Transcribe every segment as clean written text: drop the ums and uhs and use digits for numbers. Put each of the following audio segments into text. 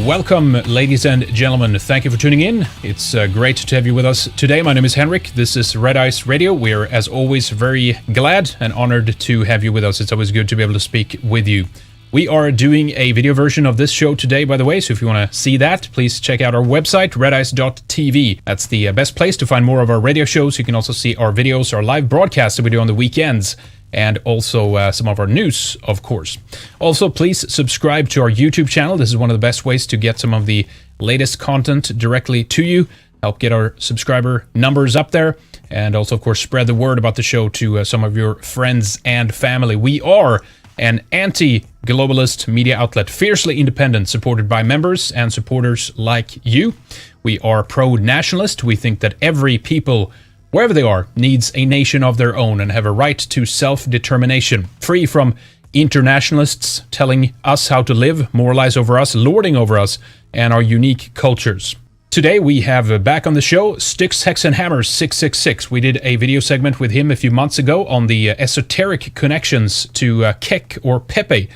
Welcome, ladies and gentlemen. Thank you for tuning in. It's great to have you with us today. My name is Henrik. This is Red Ice Radio. We're, as always, very glad and honored to have you with us. It's always good to be able to speak with you. We are doing a video version of this show today, by the way, so if you want to see that, please check out our website, redice.tv. That's the best place to find more of our radio shows. You can also see our videos, our live broadcasts that we do on the weekends, and also some of our news, of course. Also, please subscribe to our YouTube channel. This is one of the best ways to get some of the latest content directly to you, help get our subscriber numbers up there, and also, of course, spread the word about the show to some of your friends and family. We are an anti-globalist media outlet, fiercely independent, supported by members and supporters like you. We are pro-nationalist. We think that every people, wherever they are, needs a nation of their own and have a right to self-determination, free from internationalists telling us how to live, moralize over us, lording over us, and our unique cultures. Today we have back on the show Styxhexenhammer666. We did a video segment with him a few months ago on the esoteric connections to Kek or Pepe.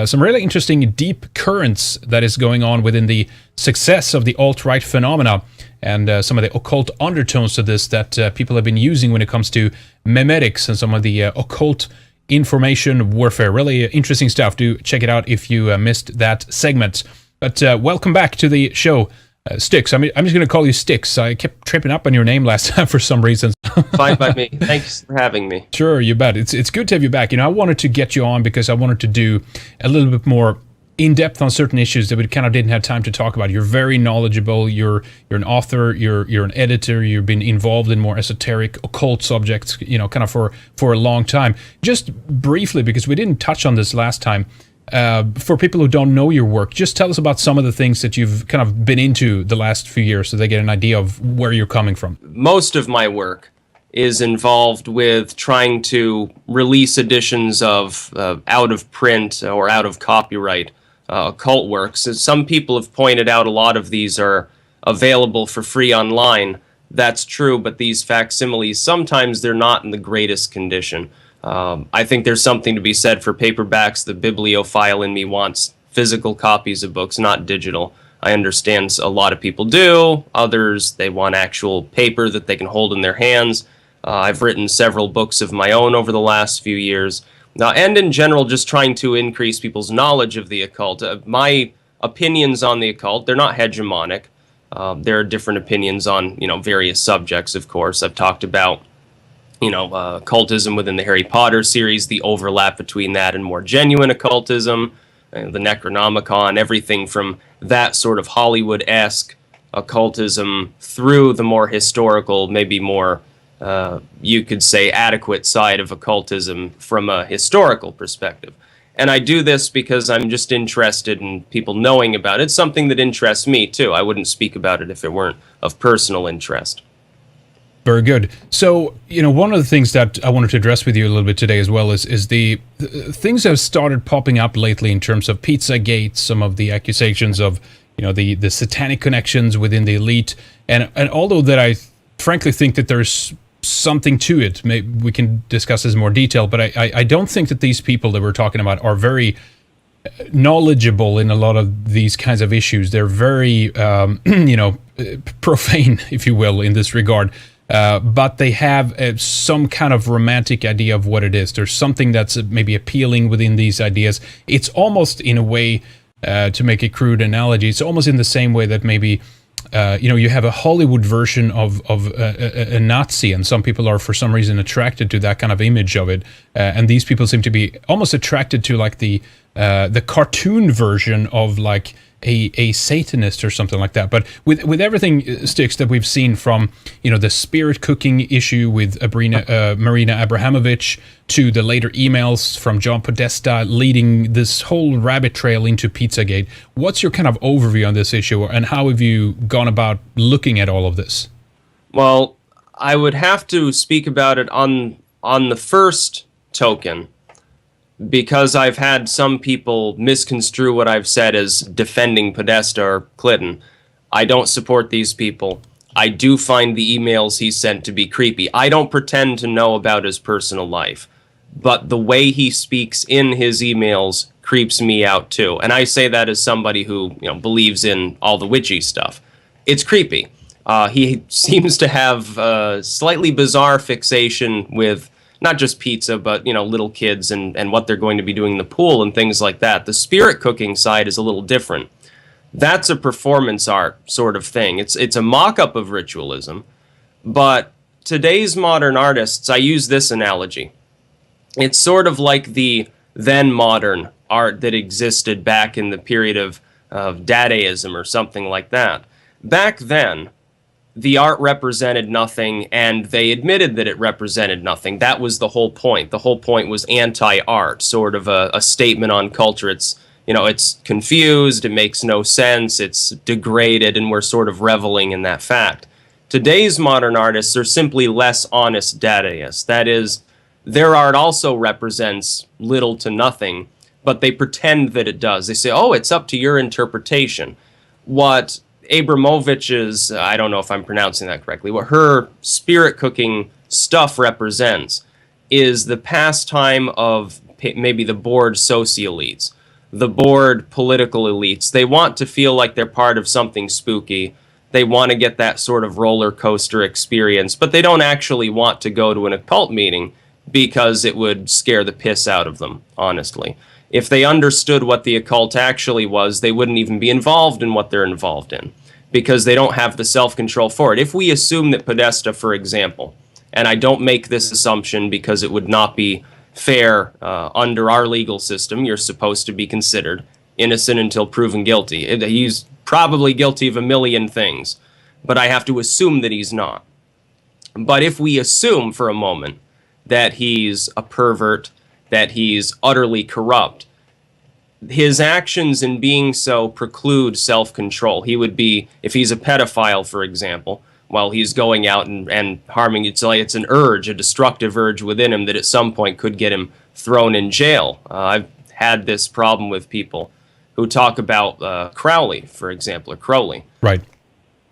Some really interesting deep currents that is going on within the success of the alt-right phenomena, and some of the occult undertones to this that people have been using when it comes to memetics and some of the occult information warfare. Really interesting stuff. Do check it out if you missed that segment. But welcome back to the show. Styx. I'm just going to call you Styx. I kept tripping up on your name last time for some reason. Fine by me. Thanks for having me. Sure, you bet. It's good to have you back. You know, I wanted to get you on because I wanted to do a little bit more in-depth on certain issues that we kind of didn't have time to talk about. You're very knowledgeable. You're an author. You're an editor. You've been involved in more esoteric, occult subjects, you know, kind of for a long time. Just briefly, because we didn't touch on this last time, for people who don't know your work, just tell us about some of the things that you've kind of been into the last few years so they get an idea of where you're coming from. Most of my work is involved with trying to release editions of out of print or out of copyright occult works. Some people have pointed out a lot of these are available for free online. That's true, but these facsimiles, sometimes they're not in the greatest condition. I think there's something to be said for paperbacks. The bibliophile in me wants physical copies of books, not digital. I understand a lot of people do. Others, they want actual paper that they can hold in their hands. I've written several books of my own over the last few years. And in general, just trying to increase people's knowledge of the occult. My opinions on the occult, they're not hegemonic. There are different opinions on, various subjects, of course. I've talked about occultism within the Harry Potter series, the overlap between that and more genuine occultism, the Necronomicon, everything from that sort of Hollywood-esque occultism through the more historical, maybe more, you could say, adequate side of occultism from a historical perspective. And I do this because I'm just interested in people knowing about it. It's something that interests me, too. I wouldn't speak about it if it weren't of personal interest. Very good. So, one of the things that I wanted to address with you a little bit today as well is the things that have started popping up lately in terms of Pizzagate, some of the accusations of, the satanic connections within the elite. And although that I frankly think that there's something to it, maybe we can discuss this in more detail, but I don't think that these people that we're talking about are very knowledgeable in a lot of these kinds of issues. They're very, profane, if you will, in this regard. But they have some kind of romantic idea of what it is. There's something that's maybe appealing within these ideas. It's almost in a way, to make a crude analogy, it's almost in the same way that maybe, you have a Hollywood version of a Nazi, and some people are for some reason attracted to that kind of image of it. And these people seem to be almost attracted to like the cartoon version of like a Satanist or something like that. But with everything, Styx, that we've seen from, the spirit cooking issue with Marina Abramovich to the later emails from John Podesta leading this whole rabbit trail into Pizzagate, what's your kind of overview on this issue, and how have you gone about looking at all of this? Well, I would have to speak about it on the first token, because I've had some people misconstrue what I've said as defending Podesta or Clinton. I don't support these people. I do find the emails he sent to be creepy. I don't pretend to know about his personal life, but the way he speaks in his emails creeps me out too. And I say that as somebody who, believes in all the witchy stuff. It's creepy. He seems to have a slightly bizarre fixation with not just pizza, but, little kids and what they're going to be doing in the pool and things like that. The spirit cooking side is a little different. That's a performance art sort of thing. It's a mock-up of ritualism, but today's modern artists, I use this analogy. It's sort of like the then modern art that existed back in the period of Dadaism or something like that. Back then, the art represented nothing, and they admitted that it represented nothing. That was the whole point. The whole point was anti-art, sort of a statement on culture. It's confused, it makes no sense, it's degraded, and we're sort of reveling in that fact. Today's modern artists are simply less honest Dadaists. That is, their art also represents little to nothing, but they pretend that it does. They say, oh, it's up to your interpretation. What Abramovich's, I don't know if I'm pronouncing that correctly, what her spirit cooking stuff represents is the pastime of maybe the bored soci-elites, the bored political elites. They want to feel like they're part of something spooky. They want to get that sort of roller coaster experience, but they don't actually want to go to an occult meeting because it would scare the piss out of them, honestly. If they understood what the occult actually was, they wouldn't even be involved in what they're involved in, because they don't have the self-control for it. If we assume that Podesta, for example, and I don't make this assumption because it would not be fair under our legal system, you're supposed to be considered innocent until proven guilty. He's probably guilty of a million things, but I have to assume that he's not. But if we assume for a moment that he's a pervert, that he's utterly corrupt, his actions in being so preclude self-control. He would be, if he's a pedophile, for example, while he's going out and harming, it's an urge, a destructive urge within him that at some point could get him thrown in jail. I've had this problem with people who talk about Crowley, for example, or Crowley. Right.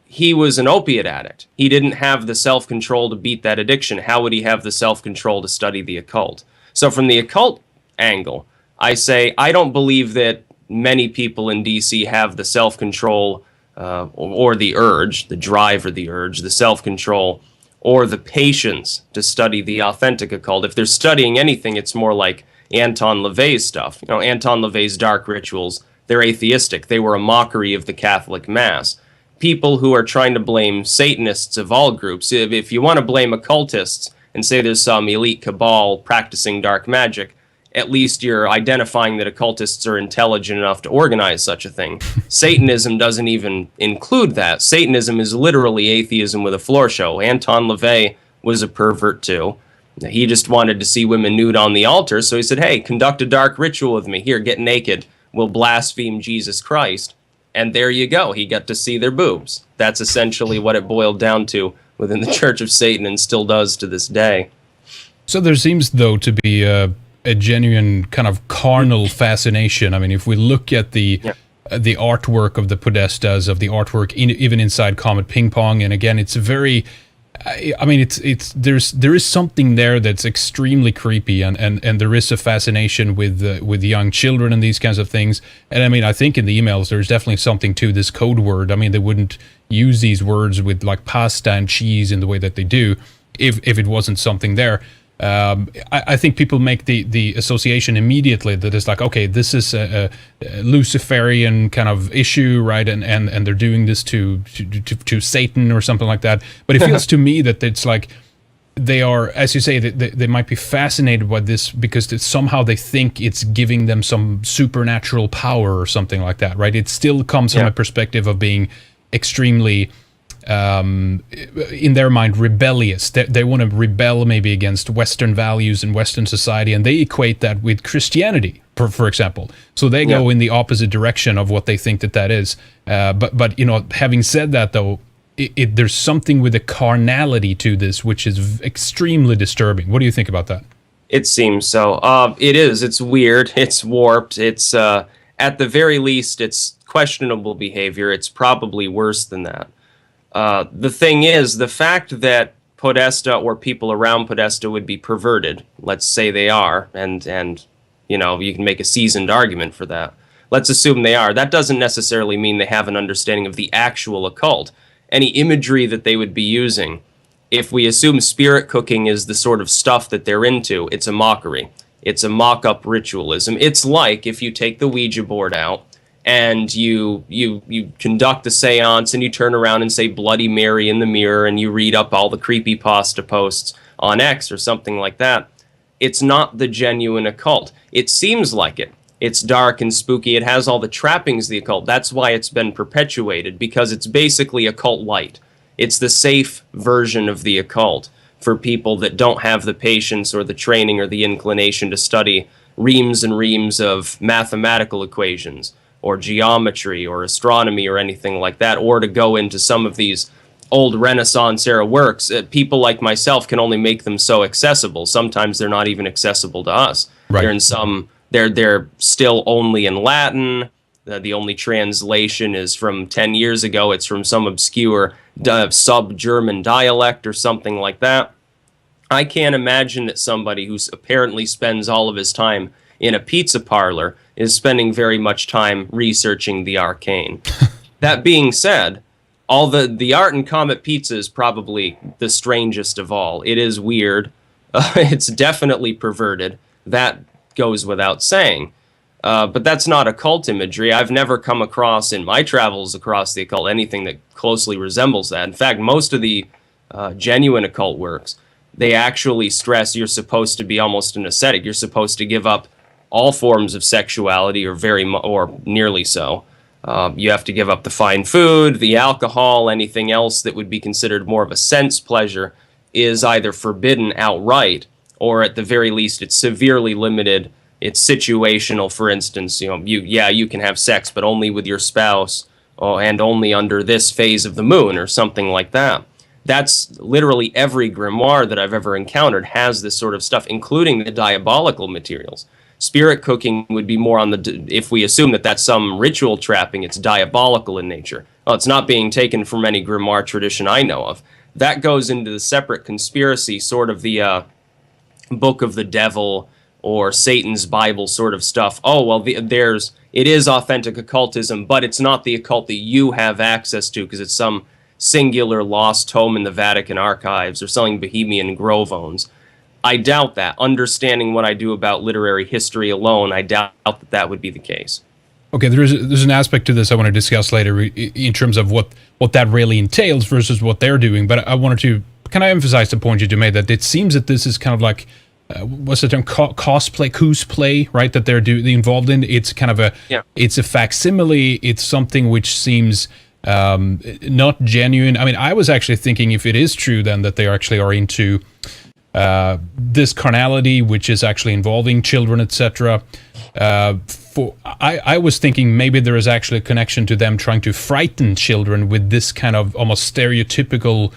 He was an opiate addict. He didn't have the self-control to beat that addiction. How would he have the self-control to study the occult? So from the occult angle, I say I don't believe that many people in D.C. have the self-control or the urge, the drive or the urge, the self-control or the patience to study the authentic occult. If they're studying anything, it's more like Anton LaVey's stuff. Anton LaVey's dark rituals, they're atheistic. They were a mockery of the Catholic Mass. People who are trying to blame Satanists of all groups, if you want to blame occultists and say there's some elite cabal practicing dark magic, at least you're identifying that occultists are intelligent enough to organize such a thing. Satanism doesn't even include that. Satanism is literally atheism with a floor show. Anton LaVey was a pervert too. He just wanted to see women nude on the altar, so he said, hey, conduct a dark ritual with me. Here, get naked. We'll blaspheme Jesus Christ. And there you go. He got to see their boobs. That's essentially what it boiled down to within the Church of Satan and still does to this day. So there seems, though, to be a genuine kind of carnal fascination. I mean, if we look at the artwork of the Podestas, of the artwork even inside Comet Ping Pong, and again, it's very... I mean, there is something there that's extremely creepy, and there is a fascination with young children and these kinds of things. And I mean, I think in the emails there's definitely something to this code word. I mean, they wouldn't use these words with like pasta and cheese in the way that they do if it wasn't something there. I think people make the association immediately that it's like, okay, this is a Luciferian kind of issue, right? And they're doing this to Satan or something like that. But it feels to me that it's like they are, as you say, they might be fascinated by this because somehow they think it's giving them some supernatural power or something like that, right? It still comes from a perspective of being extremely... in their mind, rebellious. They want to rebel maybe against Western values and Western society, and they equate that with Christianity, for example. So they go in the opposite direction of what they think that is. But having said that, though, there's something with the carnality to this which is extremely disturbing. What do you think about that? It seems so. It is. It's weird. It's warped. It's at the very least, it's questionable behavior. It's probably worse than that. The thing is, the fact that Podesta or people around Podesta would be perverted, let's say they are, and You can make a seasoned argument for that. Let's assume they are. That doesn't necessarily mean they have an understanding of the actual occult. Any imagery that they would be using, if we assume spirit cooking is the sort of stuff that they're into, it's a mockery. It's a mock-up ritualism. It's like if you take the Ouija board out and you conduct a seance and you turn around and say Bloody Mary in the mirror and you read up all the creepypasta posts on X or something like that. It's not the genuine occult. It seems like it. It's dark and spooky. It has all the trappings of the occult. That's why it's been perpetuated, because it's basically occult light. It's the safe version of the occult for people that don't have the patience or the training or the inclination to study reams and reams of mathematical equations or geometry or astronomy or anything like that, or to go into some of these old Renaissance-era works. People like myself can only make them so accessible. Sometimes they're not even accessible to us. Right. They're still only in Latin. The only translation is from 10 years ago. It's from some obscure sub-German dialect or something like that. I can't imagine that somebody who apparently spends all of his time in a pizza parlor is spending very much time researching the arcane. That being said, all the Art and Comet pizza is probably the strangest of all. It is weird. It's definitely perverted. That goes without saying. But that's not occult imagery. I've never come across, in my travels across the occult, anything that closely resembles that. In fact, most of the genuine occult works, they actually stress you're supposed to be almost an ascetic. You're supposed to give up all forms of sexuality, or nearly so. You have to give up the fine food, the alcohol, anything else that would be considered more of a sense pleasure is either forbidden outright, or at the very least it's severely limited. It's situational. For instance, you can have sex, but only with your spouse, and only under this phase of the moon, or something like that. That's literally every grimoire that I've ever encountered has this sort of stuff, including the diabolical materials. Spirit cooking would be more on if we assume that that's some ritual trapping, it's diabolical in nature. Well, it's not being taken from any grimoire tradition I know of. That goes into the separate conspiracy, sort of the Book of the Devil or Satan's Bible sort of stuff. Oh, well, it is authentic occultism, but it's not the occult that you have access to because it's some singular lost tome in the Vatican archives or selling Bohemian Grove owns. I doubt that. Understanding what I do about literary history alone, I doubt that would be the case. Okay, there's an aspect to this I want to discuss later in terms of what that really entails versus what they're doing. But I wanted to kind of emphasize the point you made, that it seems that this is kind of like, what's the term, cosplay, right? That they're involved in. It's kind of it's a facsimile. It's something which seems not genuine. I mean, I was actually thinking, if it is true then that they actually are into this carnality, which is actually involving children, etc. I was thinking maybe there is actually a connection to them trying to frighten children with this kind of almost stereotypical,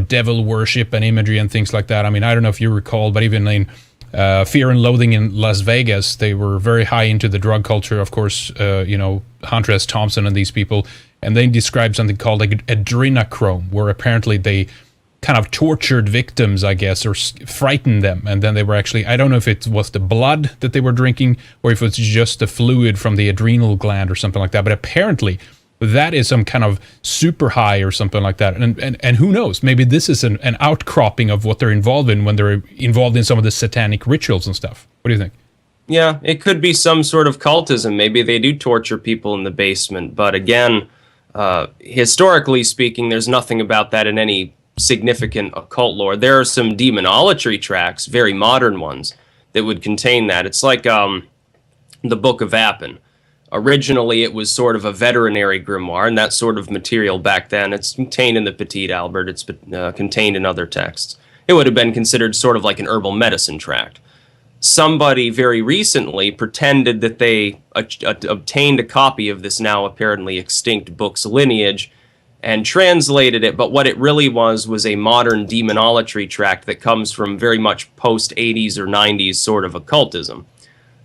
devil worship and imagery and things like that. I mean, I don't know if you recall, but even in Fear and Loathing in Las Vegas, they were very high into the drug culture. Of course, Hunter S. Thompson and these people, and they described something called adrenochrome, where apparently they kind of tortured victims, I guess, or frightened them, and then they were actually, I don't know if it was the blood that they were drinking or if it's just the fluid from the adrenal gland or something like that, but apparently that is some kind of super high or something like that, and who knows, maybe this is an outcropping of what they're involved in when they're involved in some of the satanic rituals and stuff. What do you think? Yeah, it could be some sort of cultism. Maybe they do torture people in the basement, but again, historically speaking, there's nothing about that in any significant occult lore. There are some demonolatry tracts, very modern ones, that would contain that. It's like the Book of Appin. Originally, it was sort of a veterinary grimoire, and that sort of material back then. It's contained in the Petit Albert. It's contained in other texts. It would have been considered sort of like an herbal medicine tract. Somebody very recently pretended that they obtained a copy of this now apparently extinct book's lineage and translated it, but what it really was a modern demonolatry tract that comes from very much post-80s or 90s sort of occultism.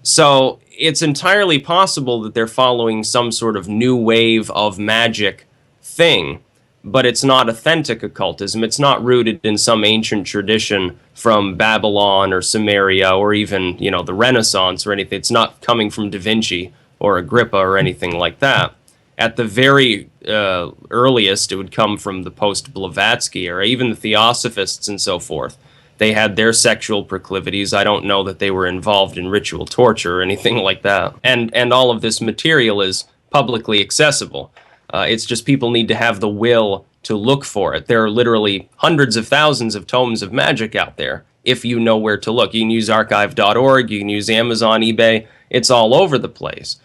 So it's entirely possible that they're following some sort of new wave of magic thing, but it's not authentic occultism. It's not rooted in some ancient tradition from Babylon or Sumeria or even, the Renaissance or anything. It's not coming from Da Vinci or Agrippa or anything like that. At the very earliest, it would come from the post-Blavatsky era, even the Theosophists and so forth. They had their sexual proclivities. I don't know that they were involved in ritual torture or anything like that. And all of this material is publicly accessible. It's just people need to have the will to look for it. There are literally hundreds of thousands of tomes of magic out there if you know where to look. You can use archive.org, you can use Amazon, eBay. It's all over the place.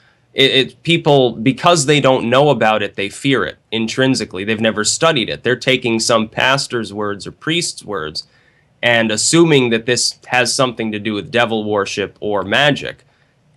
People, because they don't know about it, they fear it intrinsically. They've never studied it. They're taking some pastor's words or priest's words and assuming that this has something to do with devil worship or magic.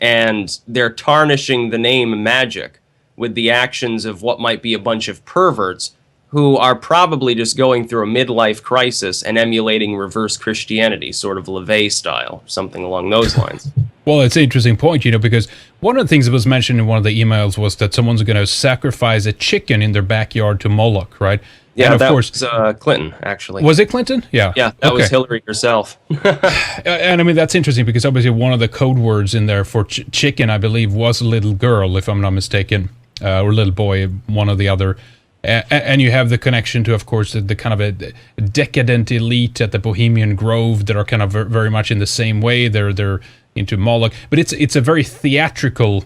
And they're tarnishing the name magic with the actions of what might be a bunch of perverts who are probably just going through a midlife crisis and emulating reverse Christianity, sort of LaVey style, something along those lines. Well, it's an interesting point, because one of the things that was mentioned in one of the emails was that someone's going to sacrifice a chicken in their backyard to Moloch, right? Yeah, and of that course, was Clinton, actually. Was it Clinton? Yeah. Yeah, that was Hillary herself. And I mean, that's interesting because obviously one of the code words in there for chicken, I believe, was a little girl, if I'm not mistaken, or little boy, one or the other. And you have the connection to, of course, the kind of a decadent elite at the Bohemian Grove that are kind of very much in the same way. They're into Moloch, but it's a very theatrical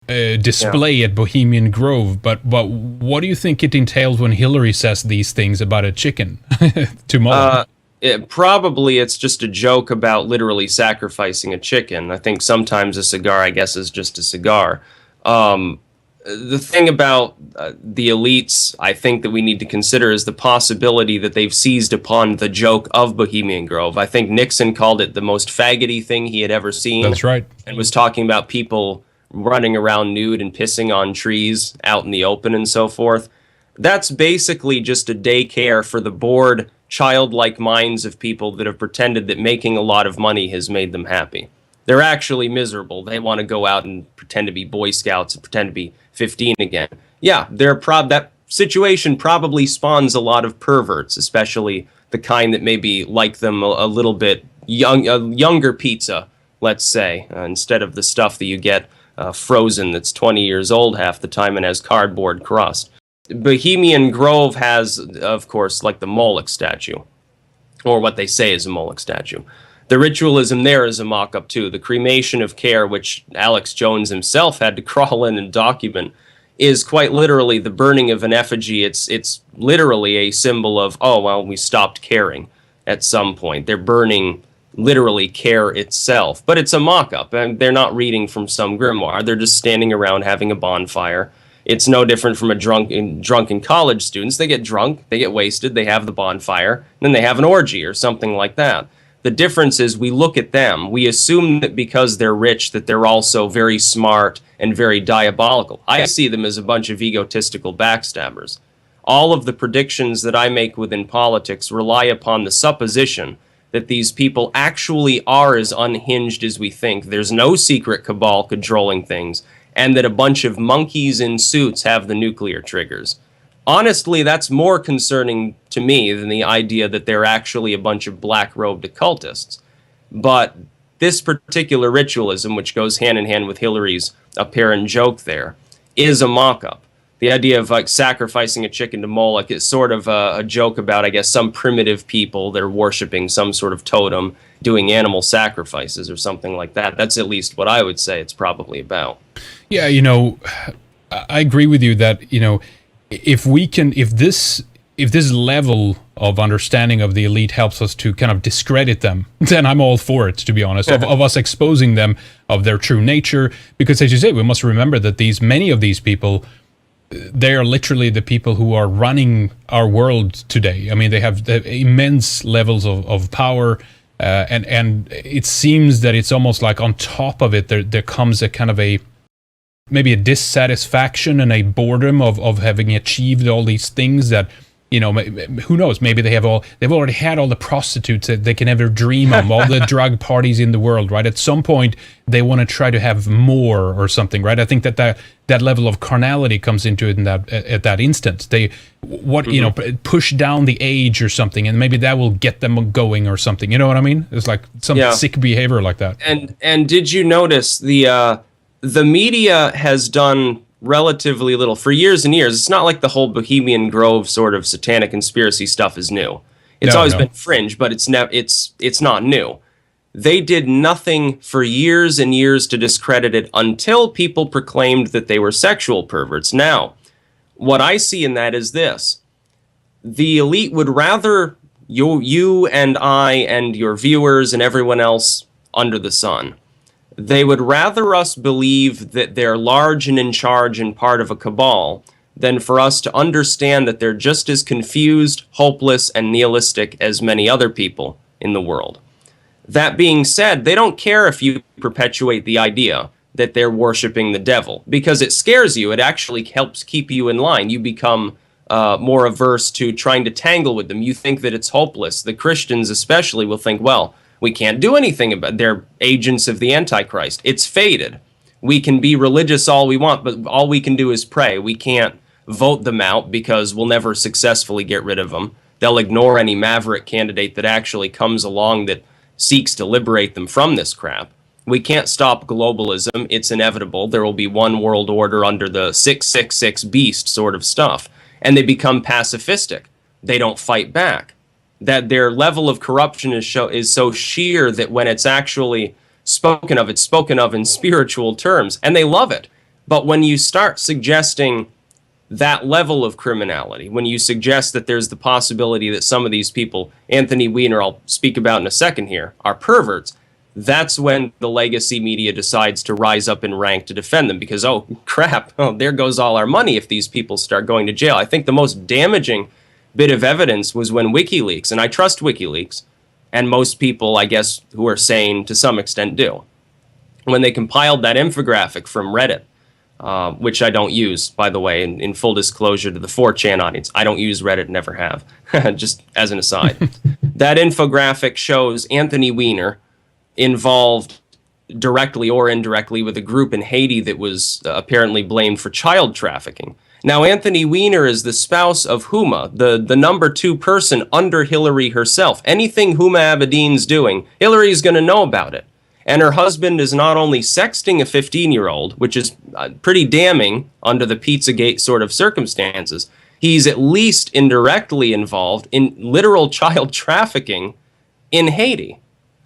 display at Bohemian Grove. But what do you think it entails when Hillary says these things about a chicken to Moloch? Probably it's just a joke about literally sacrificing a chicken. I think sometimes a cigar, I guess, is just a cigar. The thing about the elites, I think that we need to consider is the possibility that they've seized upon the joke of Bohemian Grove. I think Nixon called it the most faggoty thing he had ever seen. That's right. And was talking about people running around nude and pissing on trees out in the open and so forth. That's basically just a daycare for the bored, childlike minds of people that have pretended that making a lot of money has made them happy. They're actually miserable. They want to go out and pretend to be Boy Scouts and pretend to be 15 again. Yeah, that situation probably spawns a lot of perverts, especially the kind that maybe like them a little bit younger pizza, let's say, instead of the stuff that you get frozen that's 20 years old half the time and has cardboard crust. Bohemian Grove has, of course, like the Moloch statue, or what they say is a Moloch statue. The ritualism there is a mock-up, too. The cremation of care, which Alex Jones himself had to crawl in and document, is quite literally the burning of an effigy. It's literally a symbol of, we stopped caring at some point. They're burning, literally, care itself. But it's a mock-up, and they're not reading from some grimoire. They're just standing around having a bonfire. It's no different from drunken college students. They get drunk, they get wasted, they have the bonfire, and then they have an orgy or something like that. The difference is we look at them, we assume that because they're rich that they're also very smart and very diabolical. I see them as a bunch of egotistical backstabbers. All of the predictions that I make within politics rely upon the supposition that these people actually are as unhinged as we think. There's no secret cabal controlling things, and that a bunch of monkeys in suits have the nuclear triggers. Honestly, that's more concerning to me than the idea that they're actually a bunch of black-robed occultists. But this particular ritualism, which goes hand in hand with Hillary's apparent joke there, is a mock-up. The idea of sacrificing a chicken to Moloch is sort of a joke about, I guess, some primitive people that are worshiping some sort of totem, doing animal sacrifices or something like that. That's at least what I would say it's probably about. Yeah, I agree with you that, if this level of understanding of the elite helps us to kind of discredit them, then I'm all for it, to be honest, of us exposing them of their true nature. Because as you say, we must remember that many of these people, they are literally the people who are running our world today. I mean, they have immense levels of power, and it seems that it's almost like on top of it, there comes a kind of maybe a dissatisfaction and a boredom of having achieved all these things that who knows? Maybe they've already had all the prostitutes that they can ever dream of, all the drug parties in the world, right? At some point, they want to try to have more or something, right? I think that level of carnality comes into it at that instant. They push down the age or something, and maybe that will get them going or something. You know what I mean? It's like some sick behavior like that. And did you notice the media has done relatively little for years and years? It's not like the whole Bohemian Grove sort of satanic conspiracy stuff is new. It's always been fringe, but it's not new. They did nothing for years and years to discredit it until people proclaimed that they were sexual perverts. Now, what I see in that is this. The elite would rather you and I and your viewers and everyone else under the sun, they would rather us believe that they're large and in charge and part of a cabal than for us to understand that they're just as confused, hopeless, and nihilistic as many other people in the world. That being said, they don't care if you perpetuate the idea that they're worshiping the devil, because it scares you. It actually helps keep you in line. You become more averse to trying to tangle with them. You think that it's hopeless. The Christians especially will think, well, we can't do anything about it. They're agents of the Antichrist. It's fated. We can be religious all we want, but all we can do is pray. We can't vote them out because we'll never successfully get rid of them. They'll ignore any maverick candidate that actually comes along that seeks to liberate them from this crap. We can't stop globalism. It's inevitable. There will be one world order under the 666 beast sort of stuff. And they become pacifistic. They don't fight back. That their level of corruption is so sheer that when it's actually spoken of, it's spoken of in spiritual terms. And they love it. But when you start suggesting that level of criminality, when you suggest that there's the possibility that some of these people, Anthony Weiner, I'll speak about in a second here, are perverts, that's when the legacy media decides to rise up in rank to defend them, because, oh, crap, there goes all our money if these people start going to jail. I think the most damaging bit of evidence was when WikiLeaks, and I trust WikiLeaks, and most people, I guess, who are sane to some extent do, when they compiled that infographic from Reddit, which I don't use, by the way, in full disclosure to the 4chan audience. I don't use Reddit, never have, just as an aside. That infographic shows Anthony Weiner involved directly or indirectly with a group in Haiti that was apparently blamed for child trafficking. Now, Anthony Weiner is the spouse of Huma, the number 2 person under Hillary herself. Anything Huma Abedin's doing, Hillary's going to know about it. And her husband is not only sexting a 15-year-old, which is pretty damning under the Pizzagate sort of circumstances, he's at least indirectly involved in literal child trafficking in Haiti.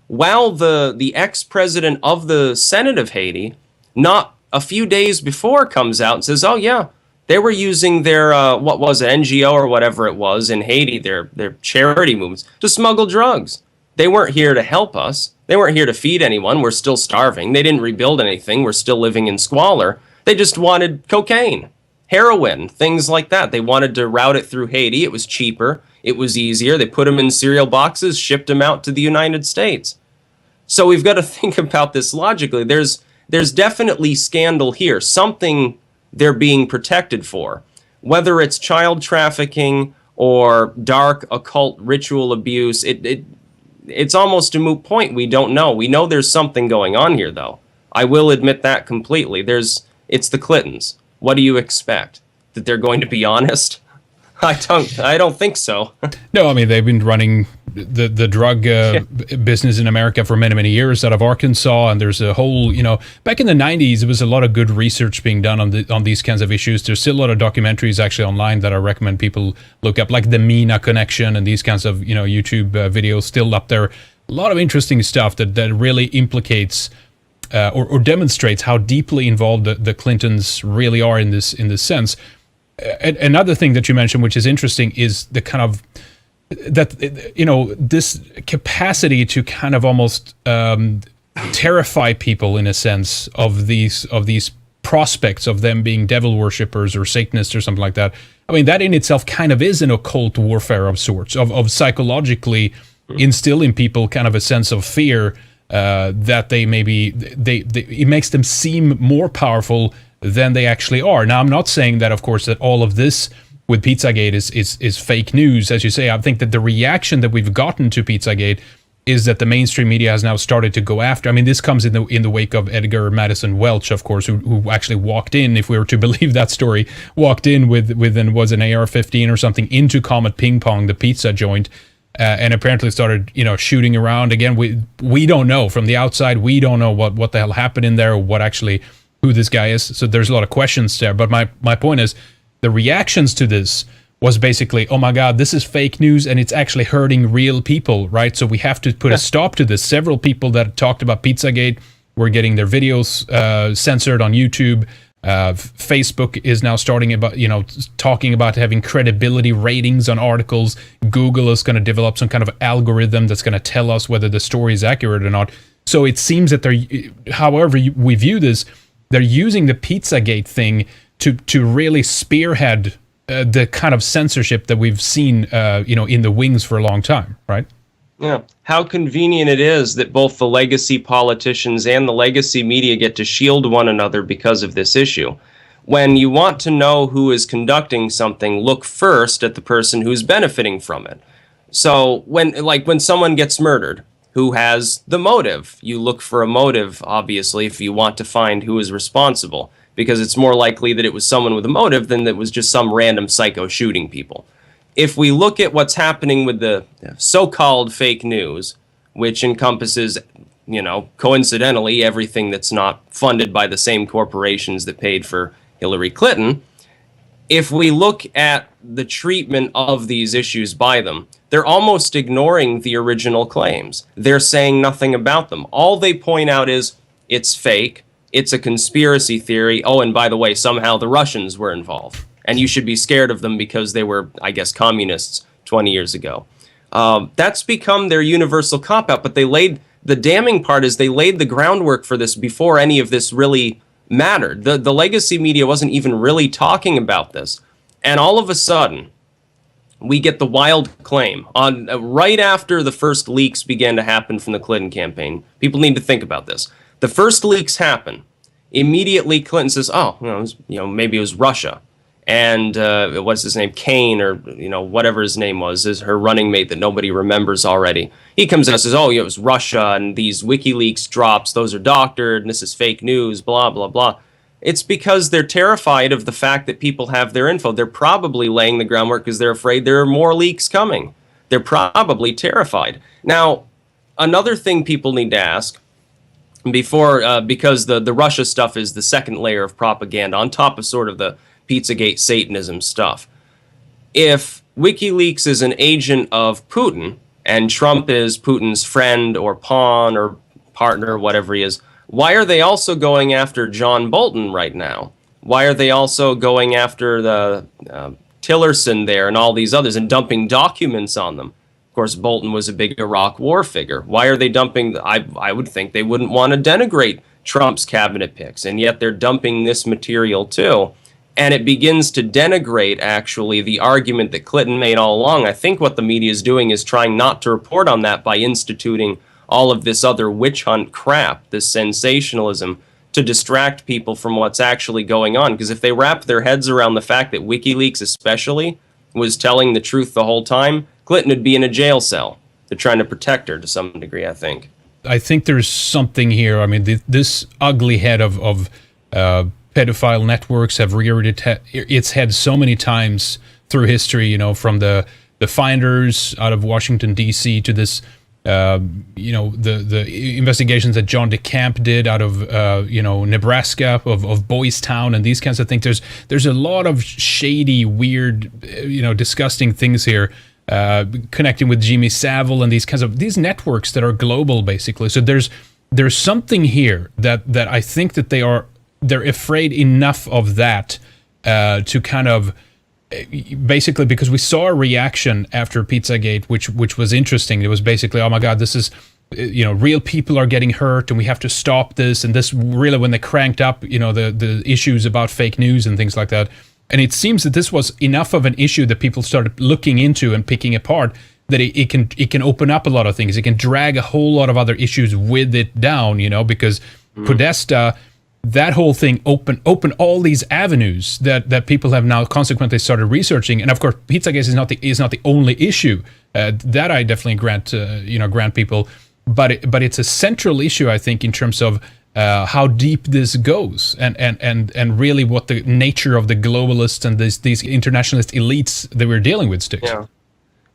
While the ex-president of the Senate of Haiti, not a few days before, comes out and says, oh yeah, they were using their, what was it, NGO or whatever it was in Haiti, their charity movements, to smuggle drugs. They weren't here to help us. They weren't here to feed anyone. We're still starving. They didn't rebuild anything. We're still living in squalor. They just wanted cocaine, heroin, things like that. They wanted to route it through Haiti. It was cheaper. It was easier. They put them in cereal boxes, shipped them out to the United States. So we've got to think about this logically. There's definitely scandal here, something they're being protected for. Whether it's child trafficking or dark occult ritual abuse, it's almost a moot point. We don't know. We know there's something going on here, though. I will admit that completely. It's the Clintons. What do you expect? That they're going to be honest? I don't think so. No, I mean, they've been running the drug business in America for many, many years out of Arkansas, and there's a whole, back in the 90s, there was a lot of good research being done on these kinds of issues. There's still a lot of documentaries actually online that I recommend people look up, like the MENA Connection and these kinds of, YouTube videos still up there. A lot of interesting stuff that really implicates or demonstrates how deeply involved the Clintons really are in this sense. Another thing that you mentioned, which is interesting, is the kind of that this capacity to kind of almost terrify people in a sense of these prospects of them being devil worshippers or Satanists or something like that. I mean, that in itself kind of is an occult warfare of sorts, of psychologically instilling people kind of a sense of fear that they maybe it makes them seem more powerful than they actually are. Now, I'm not saying that, of course, that all of this with Pizzagate is fake news, as you say. I think that the reaction that we've gotten to Pizzagate is that the mainstream media has now started to go after. I mean, this comes in the wake of Edgar Madison Welch, of course, who actually walked in, if we were to believe that story, walked in with was an AR-15 or something into Comet Ping Pong, the pizza joint, and apparently started shooting around. Again, we don't know from the outside. We don't know what the hell happened in there, or what actually who this guy is. So there's a lot of questions there. But my point is, the reactions to this was basically, oh my God, this is fake news and it's actually hurting real people, right? So we have to put a stop to this. Several people that talked about Pizzagate were getting their videos censored on YouTube. Facebook is now starting talking about having credibility ratings on articles. Google is going to develop some kind of algorithm that's going to tell us whether the story is accurate or not. So it seems that however we view this, they're using the Pizzagate thing to really spearhead the kind of censorship that we've seen, in the wings for a long time, right? Yeah. How convenient it is that both the legacy politicians and the legacy media get to shield one another because of this issue. When you want to know who is conducting something, look first at the person who's benefiting from it. So when someone gets murdered, who has the motive? You look for a motive, obviously, if you want to find who is responsible, because it's more likely that it was someone with a motive than that it was just some random psycho shooting people. If we look at what's happening with the so-called fake news, which encompasses, coincidentally, everything that's not funded by the same corporations that paid for Hillary Clinton, if we look at the treatment of these issues by them, they're almost ignoring the original claims. They're saying nothing about them. All they point out is, it's fake, it's a conspiracy theory, oh, and by the way, somehow the Russians were involved. And you should be scared of them because they were, I guess, communists 20 years ago. That's become their universal cop-out, but the damning part is they laid the groundwork for this before any of this really mattered. The legacy media wasn't even really talking about this. And all of a sudden, we get the wild claim on right after the first leaks began to happen from the Clinton campaign. People need to think about this. The first leaks happen. Immediately, Clinton says, maybe it was Russia. And what's his name? Kane, or whatever his name was, is her running mate that nobody remembers already. He comes in and says, it was Russia, and these WikiLeaks drops, those are doctored, and this is fake news, blah, blah, blah. It's because they're terrified of the fact that people have their info. They're probably laying the groundwork because they're afraid there are more leaks coming. They're probably terrified. Now, another thing people need to ask, because the Russia stuff is the second layer of propaganda on top of sort of the Pizzagate Satanism stuff. If WikiLeaks is an agent of Putin, and Trump is Putin's friend or pawn or partner, whatever he is, why are they also going after John Bolton right now? Why are they also going after the Tillerson there and all these others and dumping documents on them? Of course, Bolton was a big Iraq war figure. Why are they dumping? I would think they wouldn't want to denigrate Trump's cabinet picks, and yet they're dumping this material too. And it begins to denigrate, actually, the argument that Clinton made all along. I think what the media is doing is trying not to report on that by instituting all of this other witch hunt crap, this sensationalism, to distract people from what's actually going on. Because if they wrap their heads around the fact that WikiLeaks especially was telling the truth the whole time, Clinton would be in a jail cell. They're trying to protect her to some degree, I think. I think there's something here. I mean, this ugly head of pedophile networks have reared its head so many times through history, from the finders out of Washington, D.C. to this, the investigations that John DeCamp did out of, Nebraska, of Boys Town and these kinds of things. There's a lot of shady, weird, disgusting things here, connecting with Jimmy Savile and these networks that are global, basically. So there's something here that I think that they're afraid enough of that to kind of basically, because we saw a reaction after Pizzagate, which was interesting. It was basically, oh my God, this is, real people are getting hurt and we have to stop this. And this really, when they cranked up, the issues about fake news and things like that. And it seems that this was enough of an issue that people started looking into and picking apart, that it can open up a lot of things. It can drag a whole lot of other issues with it down, because Podesta, that whole thing open all these avenues that people have now consequently started researching. And of course, Pizzagate is not the only issue that I definitely grant people, but it's a central issue, I think, in terms of how deep this goes, and really what the nature of the globalists and these internationalist elites that we're dealing with, Styx. Yeah.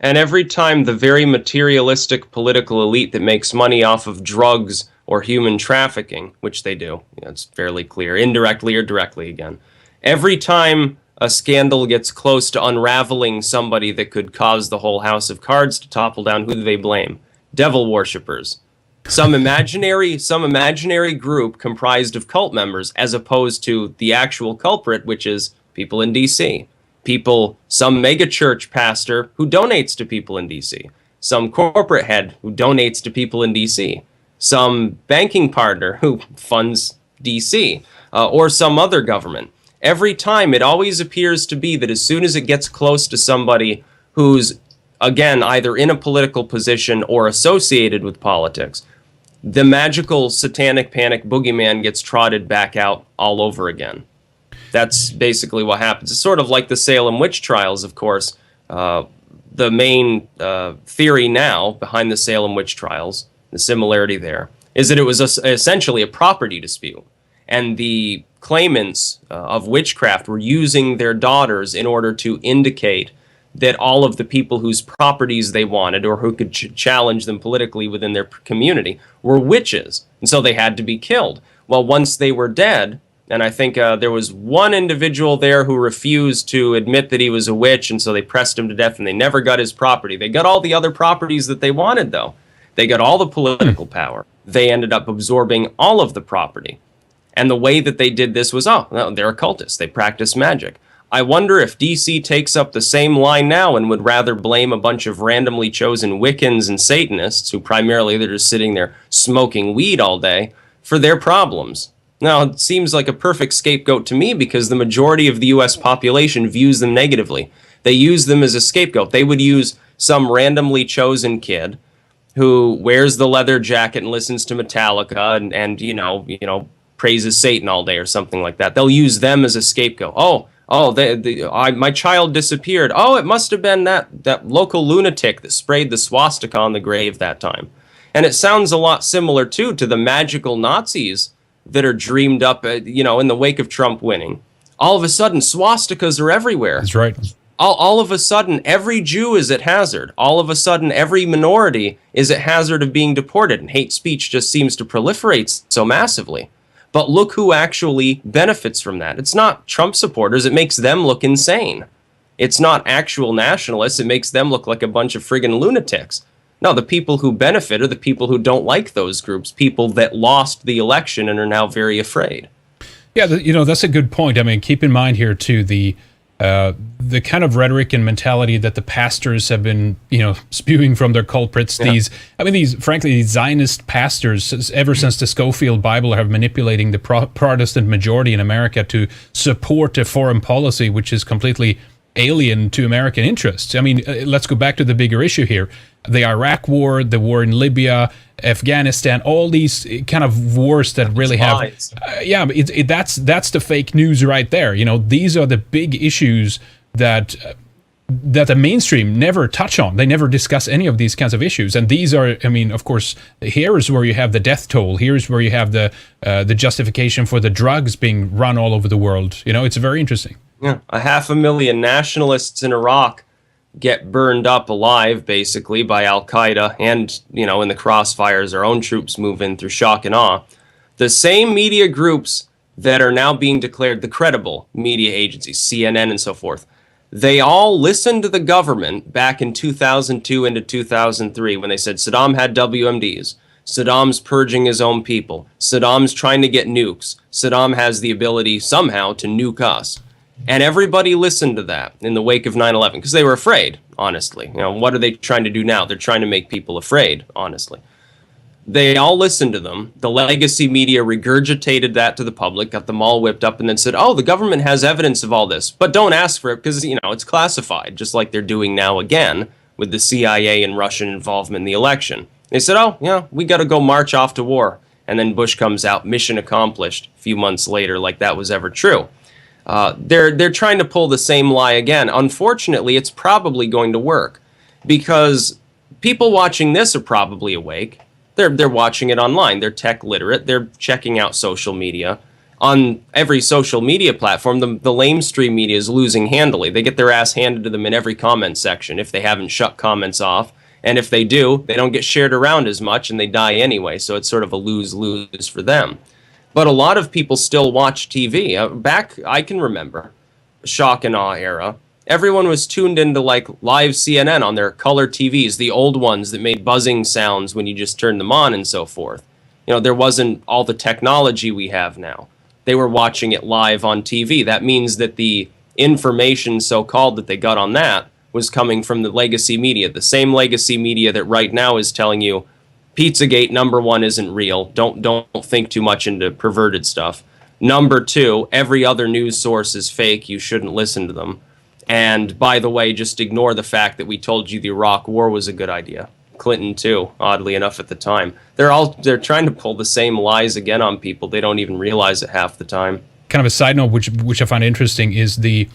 And every time the very materialistic political elite that makes money off of drugs or human trafficking, which they do, it's fairly clear, indirectly or directly again, every time a scandal gets close to unraveling somebody that could cause the whole house of cards to topple down, who do they blame? Devil worshippers. Some imaginary group comprised of cult members, as opposed to the actual culprit, which is people in D.C., some mega church pastor who donates to people in D.C., some corporate head who donates to people in D.C., some banking partner who funds D.C., or some other government. Every time, it always appears to be that as soon as it gets close to somebody who's, again, either in a political position or associated with politics, the magical satanic panic boogeyman gets trotted back out all over again. That's basically what happens. It's sort of like the Salem witch trials, of course. The main theory now behind the Salem witch trials, the similarity there, is that it was essentially a property dispute. And the claimants of witchcraft were using their daughters in order to indicate that all of the people whose properties they wanted or who could challenge them politically within their community were witches. And so they had to be killed. Well, once they were dead, and I think there was one individual there who refused to admit that he was a witch, and so they pressed him to death, and they never got his property. They got all the other properties that they wanted, though. They got all the political power. They ended up absorbing all of the property. And the way that they did this was, they're occultists. They practice magic. I wonder if DC takes up the same line now and would rather blame a bunch of randomly chosen Wiccans and Satanists, who primarily they're just sitting there smoking weed all day, for their problems. Now, it seems like a perfect scapegoat to me because the majority of the U.S. population views them negatively. They use them as a scapegoat. They would use some randomly chosen kid who wears the leather jacket and listens to Metallica and praises Satan all day or something like that. They'll use them as a scapegoat. My child disappeared. Oh, it must have been that local lunatic that sprayed the swastika on the grave that time. And it sounds a lot similar, too, to the magical Nazis that are dreamed up, in the wake of Trump winning. All of a sudden, swastikas are everywhere. That's right. All of a sudden, every Jew is at hazard. All of a sudden, every minority is at hazard of being deported. And hate speech just seems to proliferate so massively. But look who actually benefits from that. It's not Trump supporters. It makes them look insane. It's not actual nationalists. It makes them look like a bunch of friggin' lunatics. No, the people who benefit are the people who don't like those groups, people that lost the election and are now very afraid. Yeah, that's a good point. I mean, keep in mind here, too, the kind of rhetoric and mentality that the pastors have been, spewing from their culprits. Yeah. These Zionist pastors, ever since the Schofield Bible, have manipulating the Protestant majority in America to support a foreign policy which is completely alien to American interests. I mean, let's go back to the bigger issue here. The Iraq War, the war in Libya, Afghanistan, all these kind of wars that really have... that's the fake news right there. These are the big issues that the mainstream never touch on. They never discuss any of these kinds of issues. And these are, of course, here is where you have the death toll. Here's where you have the justification for the drugs being run all over the world. It's very interesting. Yeah, 500,000 nationalists in Iraq get burned up alive, basically, by Al-Qaeda, and, in the crossfires, our own troops move in through shock and awe. The same media groups that are now being declared the credible media agencies, CNN and so forth, they all listened to the government back in 2002 into 2003 when they said Saddam had WMDs, Saddam's purging his own people, Saddam's trying to get nukes, Saddam has the ability somehow to nuke us. And everybody listened to that in the wake of 9/11 because they were afraid, honestly. What are they trying to do now? They're trying to make people afraid, honestly. They all listened to them. The legacy media regurgitated that to the public, got them all whipped up, and then said, the government has evidence of all this, but don't ask for it because, it's classified, just like they're doing now again with the CIA and Russian involvement in the election. They said, we got to go march off to war. and then Bush comes out, mission accomplished, a few months later, like that was ever true. They're trying to pull the same lie again. Unfortunately, it's probably going to work because people watching this are probably awake. They're watching it online. They're tech literate. They're checking out social media. On every social media platform, the lamestream media is losing handily. They get their ass handed to them in every comment section if they haven't shut comments off. And if they do, they don't get shared around as much and they die anyway. So it's sort of a lose-lose for them. But a lot of people still watch TV. Back, I can remember, shock and awe era, everyone was tuned into like live CNN on their color TVs, the old ones that made buzzing sounds when you just turned them on and so forth. You know, there wasn't all the technology we have now. They were watching it live on TV. That means that the information, so-called, that they got on that was coming from the legacy media, the same legacy media that right now is telling you Pizzagate, number one, isn't real. Don't think too much into perverted stuff. Number two, every other news source is fake. You shouldn't listen to them. And by the way, just ignore the fact that we told you the Iraq War was a good idea. Clinton too, oddly enough at the time. They're trying to pull the same lies again on people. They don't even realize it half the time. Kind of a side note, which I find interesting, is the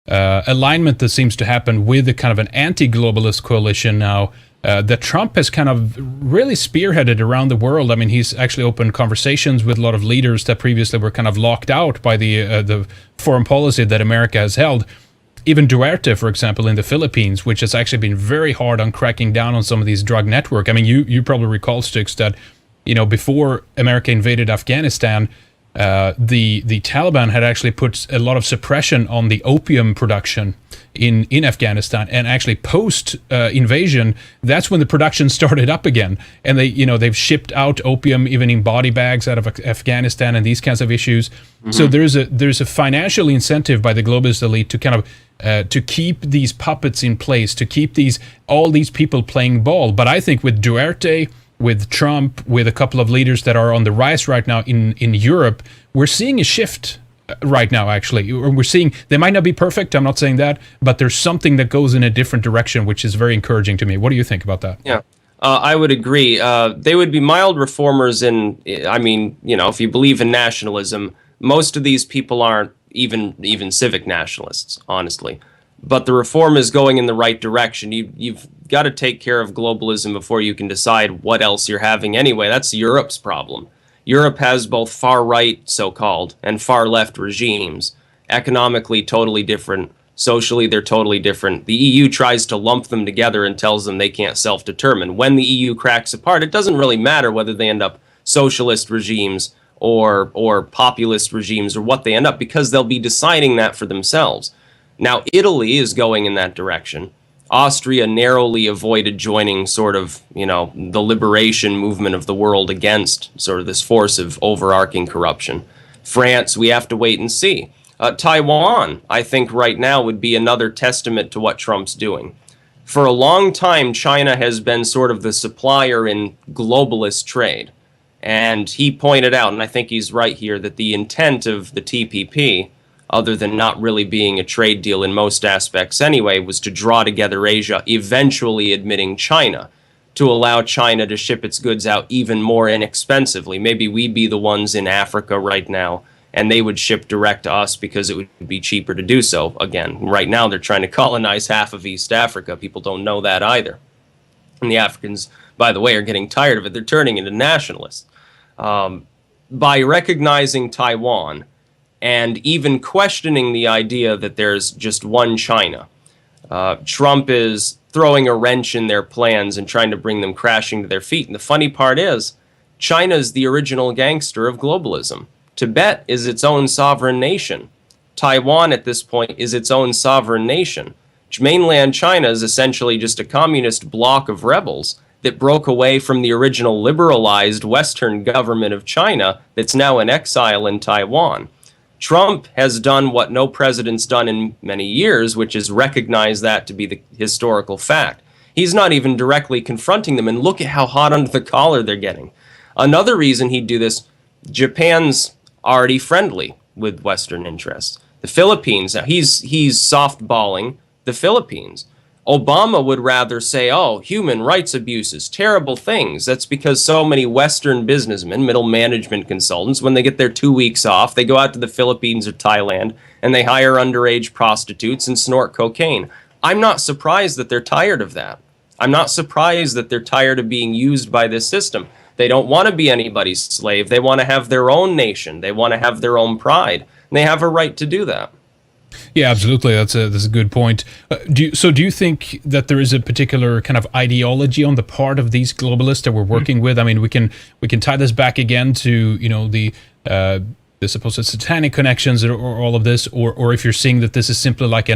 alignment that seems to happen with the kind of an anti-globalist coalition now that Trump has kind of really spearheaded around the world. I mean, he's actually opened conversations with a lot of leaders that previously were kind of locked out by the foreign policy that America has held. Even Duterte, for example, in the Philippines, which has actually been very hard on cracking down on some of these drug networks. I mean, you probably recall, Styx, that, you know, before America invaded Afghanistan, the Taliban had actually put a lot of suppression on the opium production in Afghanistan, and actually post invasion, that's when the production started up again, and they've shipped out opium even in body bags out of Afghanistan and these kinds of issues. Mm-hmm. So there's a financial incentive by the globalist elite to kind of to keep these puppets in place, to keep all these people playing ball. But I think with Duterte, with Trump, with a couple of leaders that are on the rise right now in Europe, we're seeing a shift right now, actually. We're seeing, they might not be perfect, I'm not saying that, but there's something that goes in a different direction, which is very encouraging to me. What do you think about that? Yeah, I would agree. They would be mild reformers I mean, you know, if you believe in nationalism, most of these people aren't even civic nationalists, honestly. But the reform is going in the right direction. You've got to take care of globalism before you can decide what else you're having anyway. That's Europe's problem. Europe has both far-right, so-called, and far-left regimes. Economically, totally different. Socially, they're totally different. The EU tries to lump them together and tells them they can't self-determine. When the EU cracks apart, it doesn't really matter whether they end up socialist regimes or populist regimes or what they end up, because they'll be deciding that for themselves. Now, Italy is going in that direction. Austria narrowly avoided joining sort of, you know, the liberation movement of the world against sort of this force of overarching corruption. France, we have to wait and see. Taiwan, I think right now would be another testament to what Trump's doing. For a long time, China has been sort of the supplier in globalist trade. And he pointed out, and I think he's right here, that the intent of the TPP, other than not really being a trade deal in most aspects anyway, was to draw together Asia, eventually admitting China, to allow China to ship its goods out even more inexpensively. Maybe we'd be the ones in Africa right now, and they would ship direct to us because it would be cheaper to do so. Again, right now they're trying to colonize half of East Africa. People don't know that either. And the Africans, by the way, are getting tired of it. They're turning into nationalists. By recognizing Taiwan, and even questioning the idea that there's just one China, Trump is throwing a wrench in their plans and trying to bring them crashing to their feet. And the funny part is, China's the original gangster of globalism. Tibet is its own sovereign nation. Taiwan at this point is its own sovereign nation. Mainland China is essentially just a communist bloc of rebels that broke away from the original liberalized Western government of China that's now in exile in Taiwan. Trump has done what no president's done in many years, which is recognize that to be the historical fact. He's not even directly confronting them, and look at how hot under the collar they're getting. Another reason he'd do this, Japan's already friendly with Western interests. The Philippines, he's softballing the Philippines. Obama would rather say, oh, human rights abuses, terrible things. That's because so many Western businessmen, middle management consultants, when they get their 2 weeks off, they go out to the Philippines or Thailand and they hire underage prostitutes and snort cocaine. I'm not surprised that they're tired of that. I'm not surprised that they're tired of being used by this system. They don't want to be anybody's slave. They want to have their own nation. They want to have their own pride. And they have a right to do that. Yeah, absolutely. That's a good point. Do you think that there is a particular kind of ideology on the part of these globalists that we're working with? I mean, we can tie this back again to the supposed satanic connections or all of this, or if you're seeing that this is simply like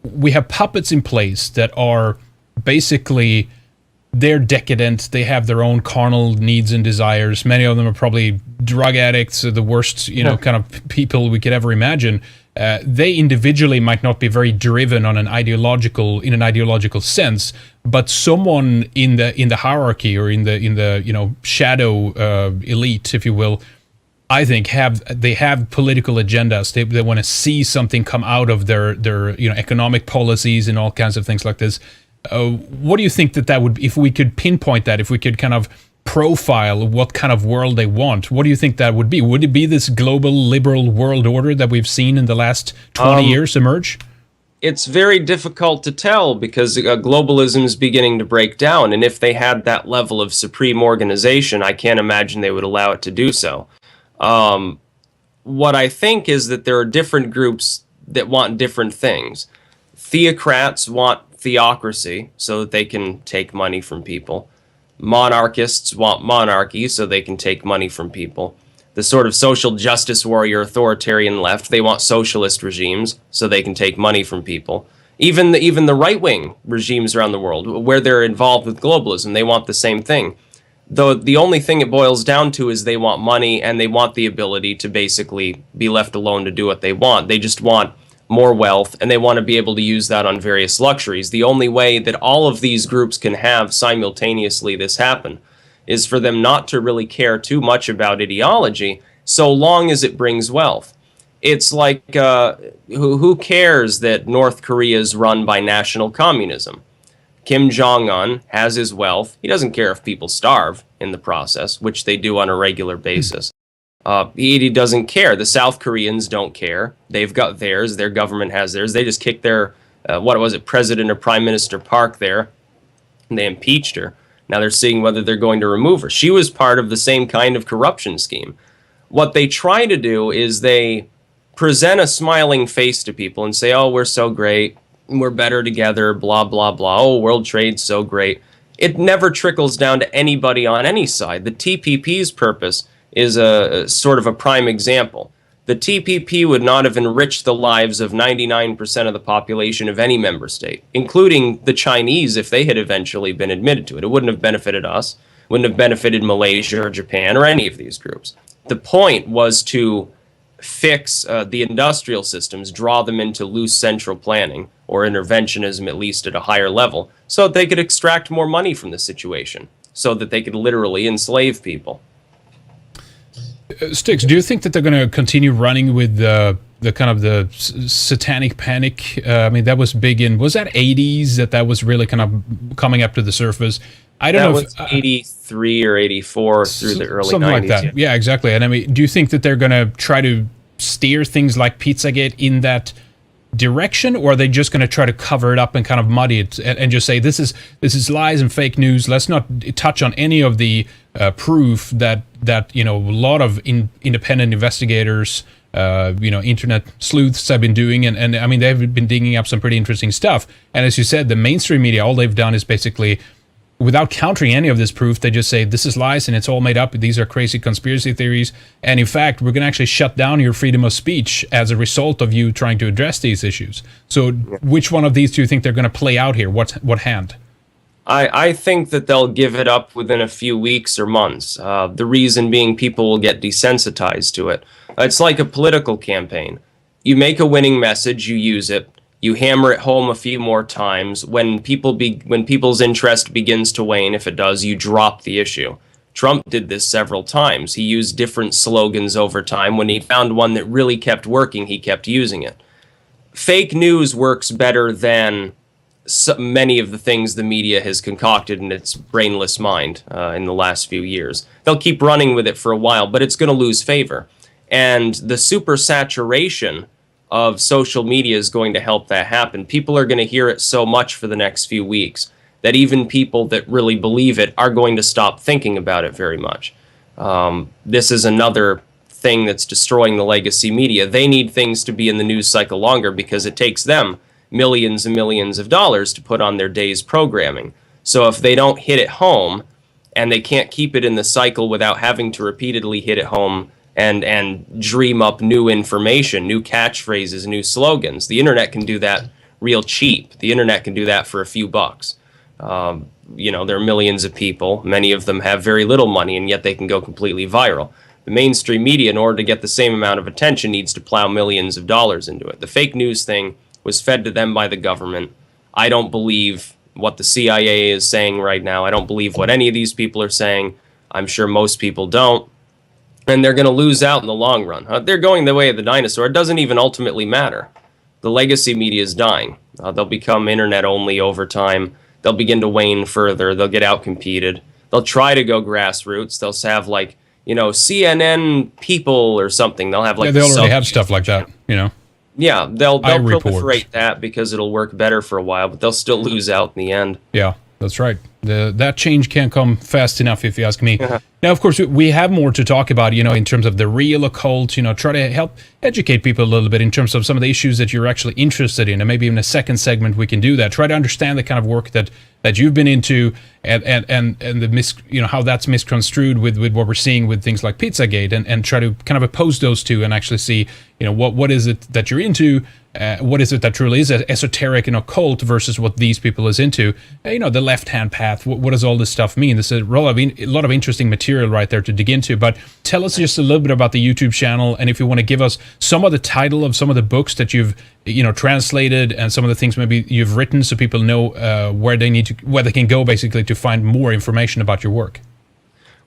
we have puppets in place that are basically, they're decadent. They have their own carnal needs and desires. Many of them are probably drug addicts, the worst, kind of people we could ever imagine. They individually might not be very driven on in an ideological sense, but someone in the hierarchy or in the shadow elite, if you will, I think they have political agendas. They want to see something come out of their economic policies and all kinds of things like this. What do you think that would, if we could pinpoint that, if we could kind of profile what kind of world they want, what do you think that would be? Would it be this global liberal world order that we've seen in the last 20 years emerge? It's very difficult to tell because globalism is beginning to break down. And if they had that level of supreme organization, I can't imagine they would allow it to do so. What I think is that there are different groups that want different things. Theocrats want theocracy so that they can take money from people. Monarchists want monarchy so they can take money from people. The sort of social justice warrior authoritarian left, they want socialist regimes so they can take money from people. Even the right-wing regimes around the world, where they're involved with globalism, they want the same thing. Though the only thing it boils down to is they want money and they want the ability to basically be left alone to do what they want. They just want more wealth, and they want to be able to use that on various luxuries. The only way that all of these groups can have simultaneously this happen is for them not to really care too much about ideology, so long as it brings wealth. It's like, who cares that North Korea is run by national communism? Kim Jong-un has his wealth. He doesn't care if people starve in the process, which they do on a regular basis. He doesn't care. The South Koreans don't care. They've got theirs. Their government has theirs. They just kicked their, President or Prime Minister Park there, and they impeached her. Now they're seeing whether they're going to remove her. She was part of the same kind of corruption scheme. What they try to do is they present a smiling face to people and say, oh, we're so great, we're better together, blah, blah, blah. Oh, world trade's so great. It never trickles down to anybody on any side. The TPP's purpose is a sort of a prime example. The TPP would not have enriched the lives of 99% of the population of any member state, including the Chinese if they had eventually been admitted to it. It wouldn't have benefited us, wouldn't have benefited Malaysia or Japan or any of these groups. The point was to fix the industrial systems, draw them into loose central planning or interventionism, at least at a higher level, so that they could extract more money from the situation, so that they could literally enslave people. Styx, do you think that they're going to continue running with the kind of the satanic panic? I mean, that was big was that 80s that was really kind of coming up to the surface? I don't know. That was 83 or 84 through the early 90s. Something like that. Yeah, exactly. And I mean, do you think that they're going to try to steer things like Pizzagate in that direction, or are they just going to try to cover it up and kind of muddy it and just say this is lies and fake news? Let's not touch on any of the proof that a lot of independent investigators, internet sleuths have been doing, and I mean they've been digging up some pretty interesting stuff. And as you said, the mainstream media, all they've done is basically, without countering any of this proof, they just say this is lies and it's all made up. These are crazy conspiracy theories. And in fact, we're going to actually shut down your freedom of speech as a result of you trying to address these issues. So which one of these do you think they're going to play out here? What hand? I think that they'll give it up within a few weeks or months. The reason being people will get desensitized to it. It's like a political campaign. You make a winning message, you use it. You hammer it home a few more times. When people's interest begins to wane, if it does, you drop the issue. Trump did this several times. He used different slogans over time. When he found one that really kept working, he kept using it. Fake news works better than many of the things the media has concocted in its brainless mind in the last few years. They'll keep running with it for a while, but it's going to lose favor. And the super saturation of social media is going to help that happen. People are going to hear it so much for the next few weeks that even people that really believe it are going to stop thinking about it very much. This is another thing that's destroying the legacy media. They need things to be in the news cycle longer because it takes them millions and millions of dollars to put on their day's programming. So if they don't hit it home, and they can't keep it in the cycle without having to repeatedly hit it home and dream up new information, new catchphrases, new slogans, the internet can do that real cheap. The internet can do that for a few bucks. There are millions of people. Many of them have very little money, and yet they can go completely viral. The mainstream media, in order to get the same amount of attention, needs to plow millions of dollars into it. The fake news thing was fed to them by the government. I don't believe what the CIA is saying right now. I don't believe what any of these people are saying. I'm sure most people don't. And they're going to lose out in the long run. They're going the way of the dinosaur. It doesn't even ultimately matter. The legacy media is dying. They'll become internet only over time. They'll begin to wane further. They'll get outcompeted. They'll try to go grassroots. They'll have CNN people or something. They'll have they already have stuff like that, Yeah, they'll proliferate that because it'll work better for a while, but they'll still lose out in the end. Yeah, that's right. That change can't come fast enough, if you ask me. Now, of course, we have more to talk about, in terms of the real occult, try to help educate people a little bit in terms of some of the issues that you're actually interested in. And maybe in a second segment, we can do that. Try to understand the kind of work that you've been into and the how that's misconstrued with what we're seeing with things like Pizzagate, and try to kind of oppose those two and actually see, what is it that you're into, what is it that truly is esoteric and occult versus what these people is into, the left-hand path, what does all this stuff mean? There's a lot of interesting material right there to dig into, but tell us just a little bit about the YouTube channel, and if you want to give us some of the title of some of the books that you've translated and some of the things maybe you've written, so people know where they can go basically to find more information about your work.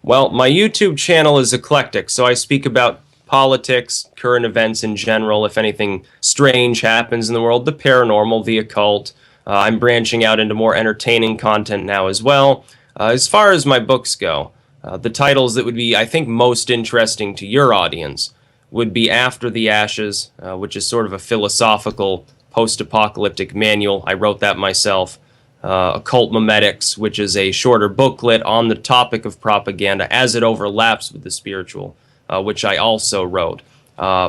Well, my YouTube channel is eclectic, so I speak about politics, current events in general, if anything strange happens in the world, the paranormal, the occult. I'm branching out into more entertaining content now as well. As far as my books go, the titles that would be, I think, most interesting to your audience would be After the Ashes, which is sort of a philosophical post-apocalyptic manual. I wrote that myself. Occult Memetics, which is a shorter booklet on the topic of propaganda as it overlaps with the spiritual, which I also wrote.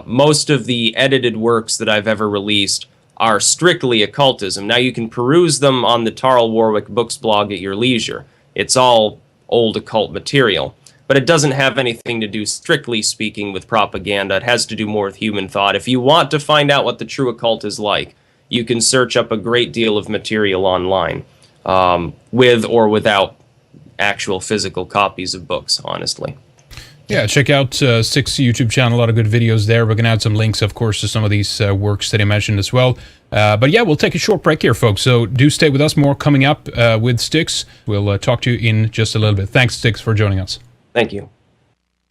Most of the edited works that I've ever released are strictly occultism. Now, you can peruse them on the Tarl Warwick Books blog at your leisure. It's all old occult material, but it doesn't have anything to do, strictly speaking, with propaganda. It has to do more with human thought. If you want to find out what the true occult is like, you can search up a great deal of material online, with or without actual physical copies of books, honestly. Yeah, check out Styx's YouTube channel. A lot of good videos there. We're going to add some links, of course, to some of these works that I mentioned as well. But yeah, we'll take a short break here, folks. So do stay with us. More coming up with Styx. We'll talk to you in just a little bit. Thanks, Styx, for joining us. Thank you.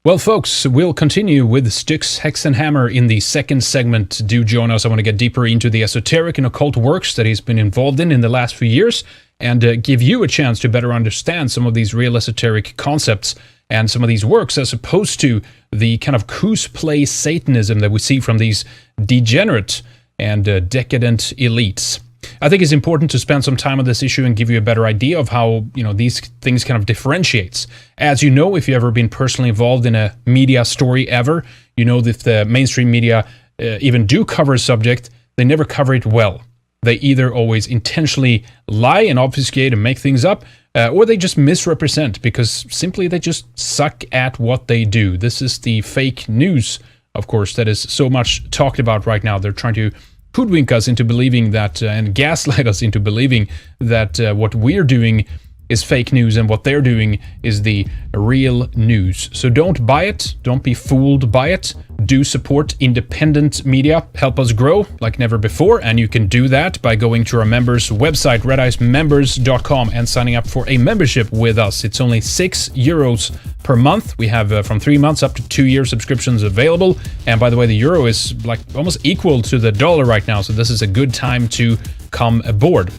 Well, folks, we'll continue with Styxhexenhammer in the second segment. Do join us. I want to get deeper into the esoteric and occult works that he's been involved in the last few years, and give you a chance to better understand some of these real esoteric concepts and some of these works, as opposed to the kind of cosplay Satanism that we see from these degenerate and decadent elites. I think it's important to spend some time on this issue and give you a better idea of how, these things kind of differentiates. As you know, if you've ever been personally involved in a media story ever, you know that if the mainstream media even do cover a subject, they never cover it well. They either always intentionally lie and obfuscate and make things up, or they just misrepresent because simply they just suck at what they do. This is the fake news, of course, that is so much talked about right now. They're trying to hoodwink us into believing that, and gaslight us into believing that what we're doing is fake news and what they're doing is the real news. So don't buy it. Don't be fooled by it. Do support independent media. Help us grow like never before. And you can do that by going to our members' website, redicemembers.com, and signing up for a membership with us. It's only €6 per month. We have from 3 months up to 2-year subscriptions available. And by the way, the euro is like almost equal to the dollar right now. So this is a good time to come aboard.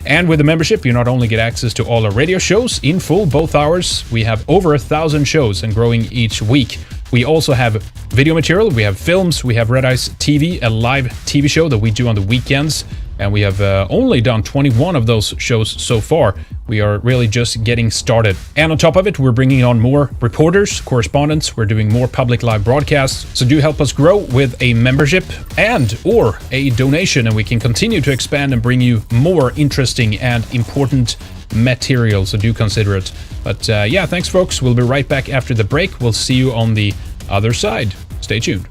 And with the membership, you not only get access to all our radio shows in full, both hours. We have over 1,000 shows and growing each week. We also have video material, we have films, we have Red Ice TV, a live TV show that we do on the weekends, and we have only done 21 of those shows so far. We are really just getting started. And on top of it, we're bringing on more reporters, correspondents, we're doing more public live broadcasts, so do help us grow with a membership or a donation, and we can continue to expand and bring you more interesting and important material, so do consider it. But yeah, thanks folks, we'll be right back after the break. We'll see you on the other side. Stay tuned.